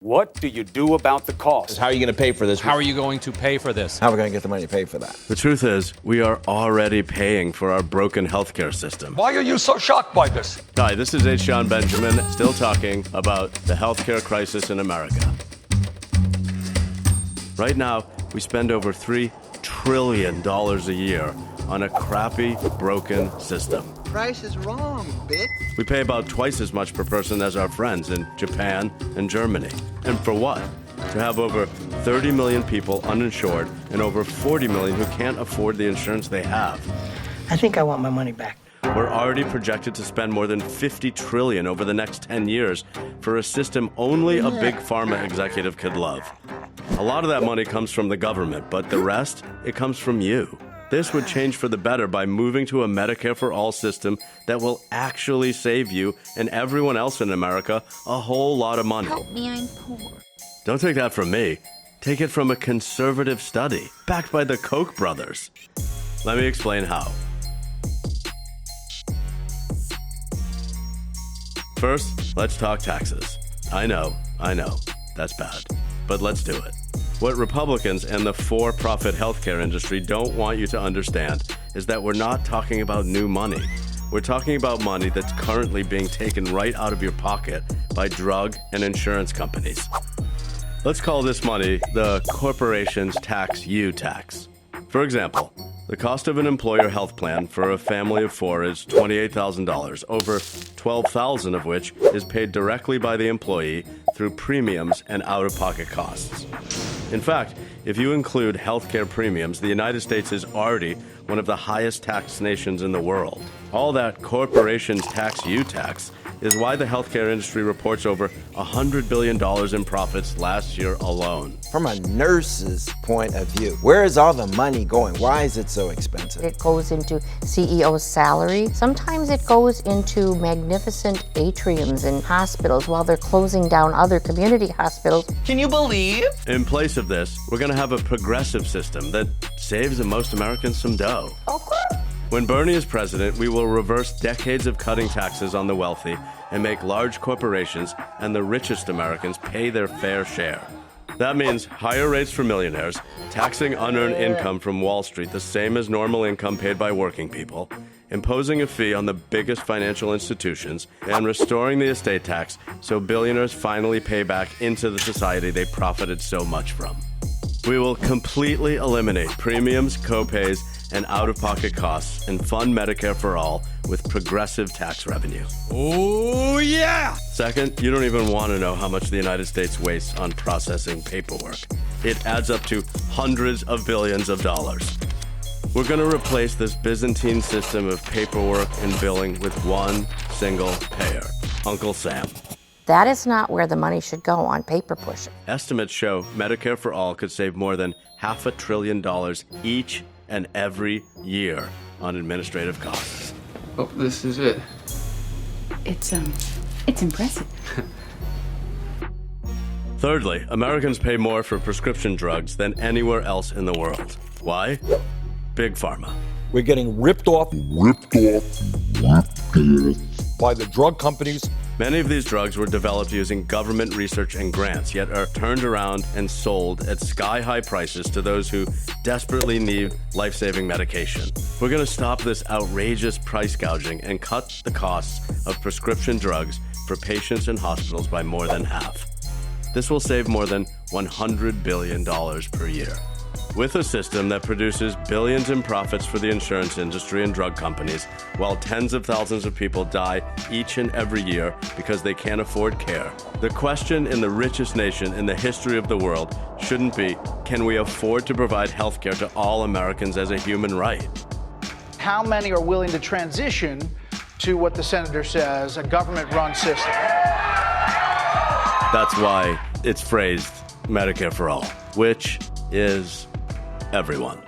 What do you do about the cost? How are you going to pay for this? How are you going to pay for this? How are we going to get the money to pay for that? The truth is, we are already paying for our broken healthcare system. Why are you so shocked by this? Hi, this is H. John Benjamin, still talking about the healthcare crisis in America. Right now, we spend over $3 trillion a year on a crappy, broken system. Price is wrong, bitch. We pay about twice as much per person as our friends in Japan and Germany. And for what? To have over 30 million people uninsured and over 40 million who can't afford the insurance they have. I think I want my money back. We're already projected to spend more than $50 trillion over the next 10 years for a system only a big pharma executive could love. A lot of that money comes from the government, but the rest, it comes from you. This would change for the better by moving to a Medicare for All system that will actually save you and everyone else in America a whole lot of money. Help me, I'm poor. Don't take that from me. Take it from a conservative study backed by the Koch brothers. Let me explain how. First, let's talk taxes. I know, that's bad, but let's do it. What Republicans and the for-profit healthcare industry don't want you to understand is that we're not talking about new money. We're talking about money that's currently being taken right out of your pocket by drug and insurance companies. Let's call this money the corporation's tax you tax. For example, the cost of an employer health plan for a family of four is $28,000, over $12,000 of which is paid directly by the employee through premiums and out-of-pocket costs. In fact, if you include healthcare premiums, the United States is already one of the highest taxed nations in the world. All that corporations tax you tax is why the healthcare industry reports over $100 billion in profits last year alone. From a nurse's point of view, where is all the money going? Why is it so expensive? It goes into CEO's salary. Sometimes it goes into magnificent atriums in hospitals while they're closing down other community hospitals. Can you believe? In place of this, we're going to have a progressive system that saves most Americans some dough. Okay. When Bernie is president, we will reverse decades of cutting taxes on the wealthy and make large corporations and the richest Americans pay their fair share. That means higher rates for millionaires, taxing unearned income from Wall Street the same as normal income paid by working people, imposing a fee on the biggest financial institutions, and restoring the estate tax so billionaires finally pay back into the society they profited so much from. We will completely eliminate premiums, co-pays, and out-of-pocket costs and fund Medicare for All with progressive tax revenue. Oh, yeah! Second, you don't even want to know how much the United States wastes on processing paperwork. It adds up to hundreds of billions of dollars. We're going to replace this Byzantine system of paperwork and billing with one single payer, Uncle Sam. That is not where the money should go on paper pushing. Estimates show Medicare for All could save more than $500 billion each and every year on administrative costs. Oh, this is it. It's impressive. Thirdly, Americans pay more for prescription drugs than anywhere else in the world. Why? Big Pharma. We're getting ripped off by the drug companies. Many of these drugs were developed using government research and grants, yet are turned around and sold at sky-high prices to those who desperately need life-saving medication. We're going to stop this outrageous price gouging and cut the costs of prescription drugs for patients and hospitals by more than half. This will save more than $100 billion per year. With a system that produces billions in profits for the insurance industry and drug companies, while tens of thousands of people die each and every year because they can't afford care. The question in the richest nation in the history of the world shouldn't be, can we afford to provide health care to all Americans as a human right? How many are willing to transition to what the senator says, a government-run system? That's why it's phrased Medicare for All, which is everyone.